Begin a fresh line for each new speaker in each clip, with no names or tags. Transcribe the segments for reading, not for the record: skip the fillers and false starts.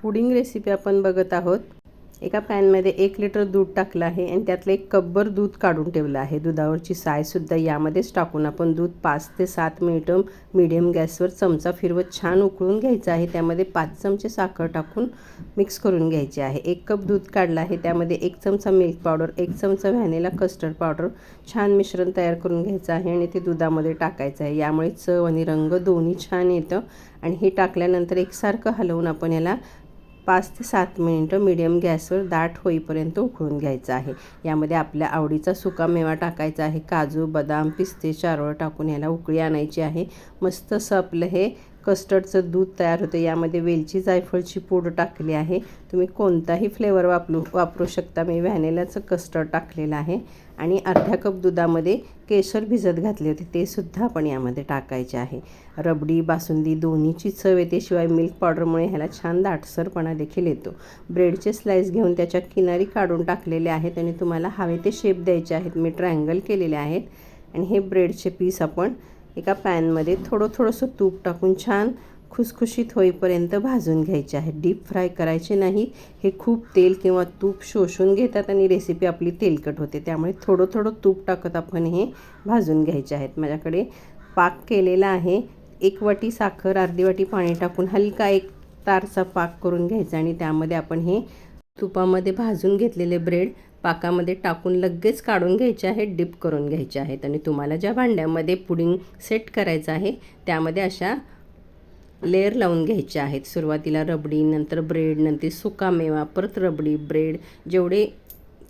Pudding recipe आपण बघत आहोत। एका पॅनमध्ये 1 लिटर दूध टाकलं आहे आणि त्यातलं 1 कपभर दूध काढून ठेवलं आहे। दुधावरची सायसुद्धा यामध्येच टाकून आपण दूध 5 ते 7 मिनिटं मीडियम गॅसवर चमचा फिरवत छान उकळून घ्यायचं आहे। त्यामध्ये 5 चमचे साखर टाकून मिक्स करून घ्यायचे आहे। 1 कप दूध काढलं आहे, त्यामध्ये 1 चमचा मिल्क पावडर, 1 चमचा व्हॅनिला कस्टर्ड पावडर छान मिश्रण तयार करून घ्यायचं आहे आणि ते दुधामध्ये टाकायचं आहे। यामुळे चव आणि रंग दोन्ही छान येतं आणि हे टाकल्यानंतर एकसारखं हलवून आपण याला 5 ते 7 मिनिटं मीडियम गॅसवर दाट होईपर्यंत उकळून घ्यायचं आहे। यामध्ये आपल्या आवडीचा सुकामेवा टाकायचा आहे। काजू, बदाम, पिस्ते, चारोळ टाकून याला उकळी आणायची आहे। मस्त असं आपलं हे कस्टर्डचं दूध तयार होतं। यामध्ये वेलची, जायफळची पूड टाकली आहे। तुम्ही कोणताही फ्लेवर वापरू शकता। मी व्हॅनिलाचं कस्टर्ड टाकलेलं आहे आणि अर्धा कप दुधामध्ये केशर भिजत घातले होते, ते सुद्धा आपण यामध्ये टाकायचे आहे। रबडी, बासुंदी दोन्हीची चव येते, शिवाय मिल्क पावडरमुळे ह्याला छान दाटसरपणा देखील येतो। ब्रेडचे स्लाइस घेऊन त्याच्या किनारी काढून टाकलेले आहेत आणि तुम्हाला हवे ते शेप द्यायचे आहेत। मी ट्रायंगल केलेले आहेत आणि हे ब्रेडचे पीस आपण एका पॅनमध्ये थोडंसं तूप टाकून छान खुसखुशीत होईपर्यंत भाजून घ्यायचे आहे। डीप फ्राय करायचे नाही, हे खूप तेल किंवा तूप शोषून घेतात आणि रेसिपी आपली तेलकट होते। त्यामुळे थोडं तूप टाकत आपण हे भाजून घ्यायचे आहेत। माझ्याकडे पाक केलेला आहे। 1 वाटी साखर, अर्धी वाटी पाणी टाकून हलका एक तारचा पाक करून घ्यायचा आणि त्यामध्ये आपण हे तुपामध्ये भाजून घेतलेले ब्रेड पाकामध्ये टाकून लगेच काढून घ्यायचे आहेत, डिप करून घ्यायचे आहेत आणि तुम्हाला ज्या भांड्यामध्ये पुडिंग सेट करायचं आहे त्यामध्ये अशा लेयर लावून घ्यायचे आहेत। सुरुवातीला रबडी, नंतर ब्रेड, नंतर सुकामेवा, परत रबडी, ब्रेड, जेवढे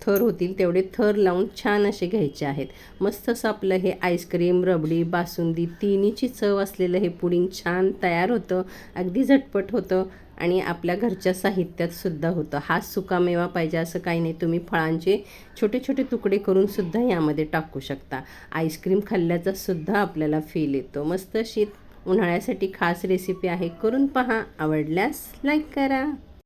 थर होतील तेवढे थर लावून छान असे घ्यायचे आहेत। मस्त असं आपलं हे आईस्क्रीम, रबडी, बासुंदी तिन्हीची चव असलेलं हे पुडिंग छान तयार होतं। अगदी झटपट होतं आणि आपल्या घरच्या साहित्यात सुद्धा होतं। हा सुकामेवा पाहिजे असं काही नाही, तुम्ही फळांचे छोटे छोटे तुकडे करून सुद्धा यामध्ये टाकू शकता। आईस्क्रीम खाल्ल्याचा सुद्धा आपल्याला फील येतो। मस्त अशी उन्हाळ्यासाठी खास रेसिपी आहे, करून पहा। आवडल्यास लाईक करा।